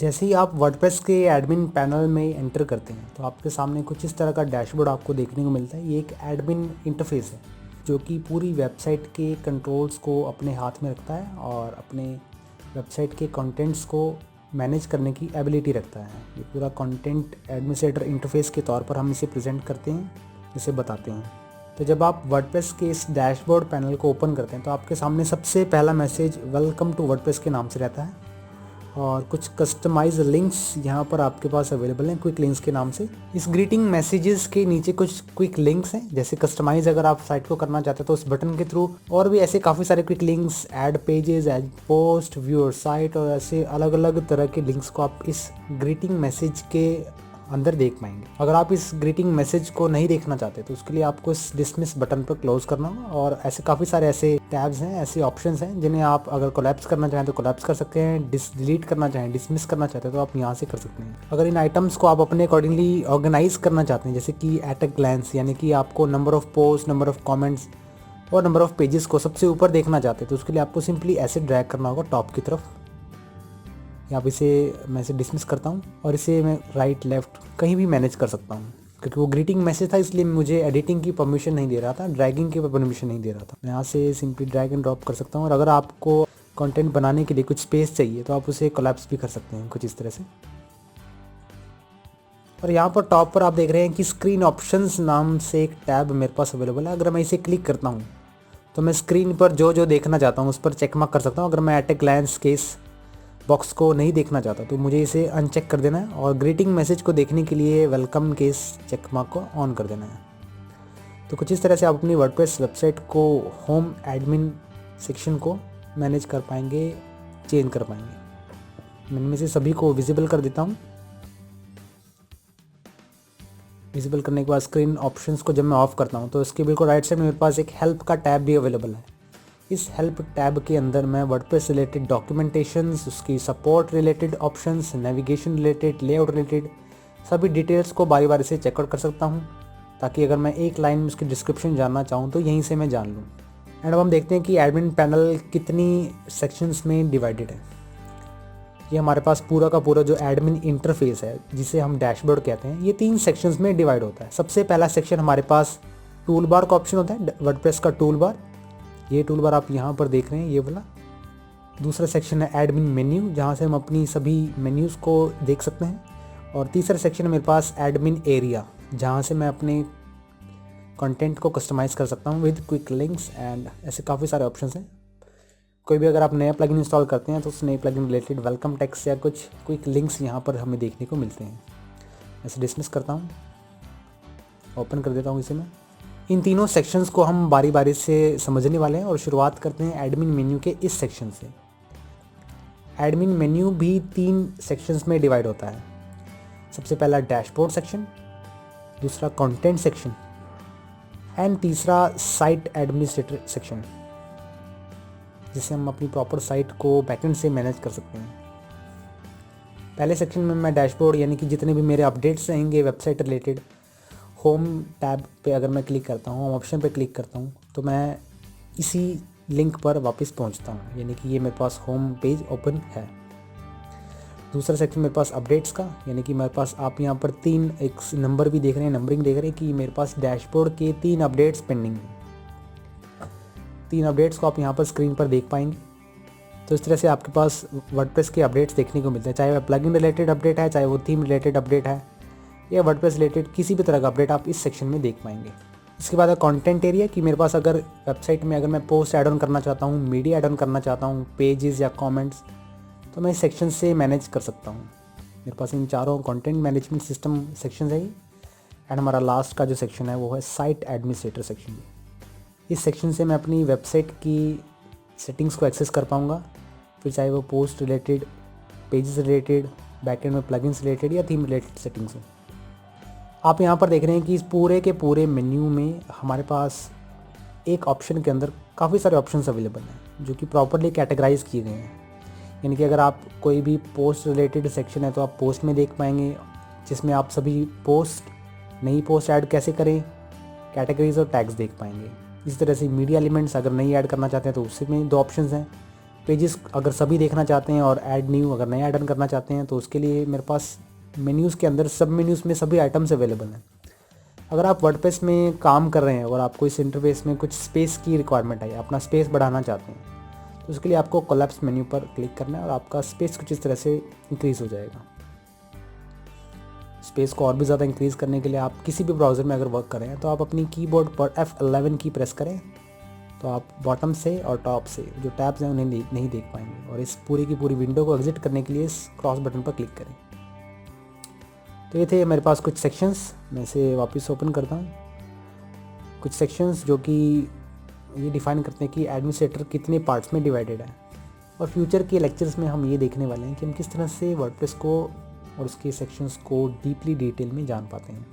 जैसे ही आप वर्डप्रेस के एडमिन पैनल में एंटर करते हैं तो आपके सामने कुछ इस तरह का डैशबोर्ड आपको देखने को मिलता है। ये एक एडमिन इंटरफेस है जो कि पूरी वेबसाइट के कंट्रोल्स को अपने हाथ में रखता है और अपने वेबसाइट के कंटेंट्स को मैनेज करने की एबिलिटी रखता है। ये पूरा कंटेंट एडमिनिस्ट्रेटर इंटरफेस के तौर पर हम इसे प्रेजेंट करते हैं, इसे बताते हैं। तो जब आप वर्डप्रेस के इस डैशबोर्ड पैनल को ओपन करते हैं तो आपके सामने सबसे पहला मैसेज वेलकम टू वर्डप्रेस के नाम से रहता है और कुछ कस्टमाइज लिंक्स यहाँ पर आपके पास अवेलेबल हैं क्विक लिंक्स के नाम से। इस ग्रीटिंग मैसेजेस के नीचे कुछ क्विक लिंक्स हैं, जैसे कस्टमाइज अगर आप साइट को करना चाहते हैं तो उस बटन के थ्रू, और भी ऐसे काफ़ी सारे quick links, add pages, add post, viewer site और ऐसे अलग अलग तरह के लिंक्स को आप इस ग्रीटिंग मैसेज के अंदर देख पाएंगे। अगर आप इस ग्रीटिंग मैसेज को नहीं देखना चाहते तो उसके लिए आपको इस डिसमिस बटन पर क्लोज करना होगा। और ऐसे काफ़ी सारे ऐसे टैब्स हैं, ऐसे ऑप्शंस हैं जिन्हें आप अगर कोलैप्स करना चाहें तो कोलैप्स कर सकते हैं, डिलीट करना चाहें, डिसमिस करना चाहते हैं तो आप यहाँ से कर सकते हैं। अगर इन आइटम्स को आप अपने अकॉर्डिंगली ऑर्गेनाइज करना चाहते हैं, जैसे कि एट अ ग्लैंस, यानी कि आपको number of post, number of comments और नंबर ऑफ पेजेस को सबसे ऊपर देखना चाहते हैं तो उसके लिए आपको सिंपली ऐसे ड्रैग करना होगा टॉप की तरफ। यहाँ इसे मैं इसे डिसमिस करता हूँ और इसे मैं राइट लेफ़्ट कहीं भी मैनेज कर सकता हूँ, क्योंकि वो ग्रीटिंग मैसेज था इसलिए मुझे एडिटिंग की परमिशन नहीं दे रहा था, ड्रैगिंग की परमिशन नहीं दे रहा था। मैं यहाँ से सिंपली ड्रैग एंड ड्रॉप कर सकता हूँ। और अगर आपको कंटेंट बनाने के लिए कुछ स्पेस चाहिए तो आप उसे कोलैप्स भी कर सकते हैं कुछ इस तरह से। और यहाँ पर टॉप पर आप देख रहे हैं कि स्क्रीन ऑप्शंस नाम से एक टैब मेरे पास अवेलेबल है। अगर मैं इसे क्लिक करता हूँ तो मैं स्क्रीन पर जो जो देखना चाहता हूँ उस पर चेक मार्क कर सकता हूँ। अगर मैं एट ए ग्लैंस के इस बॉक्स को नहीं देखना चाहता तो मुझे इसे अनचेक कर देना है और ग्रीटिंग मैसेज को देखने के लिए वेलकम के इस चेक मार्क को ऑन कर देना है। तो कुछ इस तरह से आप अपनी वर्डप्रेस वेबसाइट को होम एडमिन सेक्शन को मैनेज कर पाएंगे, चेंज कर पाएंगे। मैं इनमें से सभी को विजिबल कर देता हूँ। विजिबल करने के बाद स्क्रीन ऑप्शंस को जब मैं ऑफ करता हूँ तो इसके बिल्कुल राइट साइड में मेरे पास एक हेल्प का टैब भी अवेलेबल है। इस हेल्प टैब के अंदर मैं वर्डप्रेस रिलेटेड डॉक्यूमेंटेशंस, उसकी support related options, navigation related, layout related सभी डिटेल्स को बारी बारी से चेकआउट कर सकता हूँ, ताकि अगर मैं एक लाइन में उसकी डिस्क्रिप्शन जानना चाहूँ तो यहीं से मैं जान लूँ। एंड अब हम देखते हैं कि एडमिन पैनल कितनी सेक्शंस में डिवाइडेड है। ये हमारे पास पूरा का पूरा जो एडमिन इंटरफेस है, जिसे हम डैशबोर्ड कहते हैं, ये 3 सेक्शंस में डिवाइड होता है। सबसे पहला सेक्शन हमारे पास टूल बार का ऑप्शन होता है, वर्डप्रेस का टूल बार। ये टूल बार आप यहाँ पर देख रहे हैं, ये वाला। दूसरा सेक्शन है एडमिन मेन्यू, जहाँ से हम अपनी सभी मेन्यूज़ को देख सकते हैं। और तीसरा सेक्शन है मेरे पास एडमिन एरिया, जहाँ से मैं अपने कंटेंट को कस्टमाइज़ कर सकता हूँ विद क्विक लिंक्स एंड ऐसे काफ़ी सारे ऑप्शंस हैं। कोई भी अगर आप नया प्लगइन इंस्टॉल करते हैं तो उस नए प्लगइन रिलेटेड वेलकम टेक्स्ट या कुछ क्विक लिंक्स यहाँ पर हमें देखने को मिलते हैं। ऐसे डिसमिस करता हूँ, ओपन कर देता हूँ इसे मैं। इन तीनों सेक्शंस को हम बारी बारी से समझने वाले हैं और शुरुआत करते हैं एडमिन मेन्यू के इस सेक्शन से। एडमिन मेन्यू भी 3 सेक्शंस में डिवाइड होता है। सबसे पहला डैशबोर्ड सेक्शन, दूसरा कंटेंट सेक्शन एंड तीसरा साइट एडमिनिस्ट्रेटर सेक्शन, जिससे हम अपनी प्रॉपर साइट को बैकएंड से मैनेज कर सकते हैं। पहले सेक्शन में मैं डैशबोर्ड, यानी कि जितने भी मेरे अपडेट्स रहेंगे वेबसाइट रिलेटेड, होम टैब पे अगर मैं क्लिक करता हूँ, होम ऑप्शन पे क्लिक करता हूँ तो मैं इसी लिंक पर वापस पहुँचता हूँ, यानी कि ये मेरे पास होम पेज ओपन है। दूसरा सेक्शन मेरे पास अपडेट्स का, यानी कि मेरे पास आप यहाँ पर 3 एक नंबर भी देख रहे हैं, नंबरिंग देख रहे हैं कि मेरे पास डैशबोर्ड के 3 अपडेट्स पेंडिंग हैं। 3 अपडेट्स को आप यहाँ पर स्क्रीन पर देख पाएंगे। तो इस तरह से आपके पास वर्डप्रेस के अपडेट्स देखने को मिलते हैं, चाहे वह प्लगइन रिलेटेड अपडेट है, चाहे वो थीम रिलेटेड अपडेट है, या वर्डप्रेस रिलेटेड किसी भी तरह का अपडेट आप इस सेक्शन में देख पाएंगे। इसके बाद कंटेंट एरिया, कि मेरे पास अगर वेबसाइट में अगर मैं पोस्ट ऐड ऑन करना चाहता हूँ, मीडिया ऐड ऑन करना चाहता हूँ, पेजेस या कमेंट्स, तो मैं इस सेक्शन से मैनेज कर सकता हूँ। मेरे पास इन चारों कंटेंट मैनेजमेंट सिस्टम सेक्शन है। एंड हमारा लास्ट का जो सेक्शन है वो है साइट एडमिनिस्ट्रेटर सेक्शन। इस सेक्शन से मैं अपनी वेबसाइट की सेटिंग्स को एक्सेस कर पाऊँगा, फिर चाहे वो post related, pages related, backend में प्लगइन्स रिलेटेड या थीम रिलेटेड सेटिंग्स हो। आप यहाँ पर देख रहे हैं कि इस पूरे के पूरे मेन्यू में हमारे पास एक ऑप्शन के अंदर काफ़ी सारे ऑप्शंस अवेलेबल हैं जो कि प्रॉपरली कैटेगराइज किए गए हैं। यानी कि अगर आप कोई भी पोस्ट रिलेटेड सेक्शन है तो आप पोस्ट में देख पाएंगे, जिसमें आप सभी पोस्ट, नई पोस्ट ऐड कैसे करें, कैटेगरीज और टैग्स देख पाएंगे। इस तरह से मीडिया एलिमेंट्स अगर नहीं ऐड करना चाहते हैं तो उसमें 2 ऑप्शंस हैं, पेजेस अगर सभी देखना चाहते हैं और ऐड न्यू अगर नया ऐड करना चाहते हैं तो उसके लिए मेरे पास मेन्यूज़ के अंदर सब मेन्यूज़ में सभी आइटम्स अवेलेबल हैं। अगर आप वर्डप्रेस में काम कर रहे हैं और आपको इस इंटरफेस में कुछ स्पेस की रिक्वायरमेंट है, अपना स्पेस बढ़ाना चाहते हैं, तो उसके लिए आपको कोलैप्स मेन्यू पर क्लिक करना है और आपका स्पेस कुछ इस तरह से इंक्रीज़ हो जाएगा। स्पेस को और भी ज़्यादा इंक्रीज़ करने के लिए आप किसी भी ब्राउज़र में अगर वर्क कर रहे हैं तो आप अपनी कीबोर्ड पर F11 की प्रेस करें, तो आप बॉटम से और टॉप से जो टैब्स हैं उन्हें नहीं देख पाएंगे, और इस पूरी की पूरी विंडो को एग्जिट करने के लिए इस क्रॉस बटन पर क्लिक करें। तो ये थे मेरे पास कुछ सेक्शंस, मैं इसे वापस ओपन करता हूँ। कुछ सेक्शंस जो कि ये डिफाइन करते हैं कि एडमिनिस्ट्रेटर कितने पार्ट्स में डिवाइडेड है, और फ्यूचर के लेक्चर्स में हम ये देखने वाले हैं कि हम किस तरह से वर्डप्रेस को और उसके सेक्शंस को डीपली डिटेल में जान पाते हैं।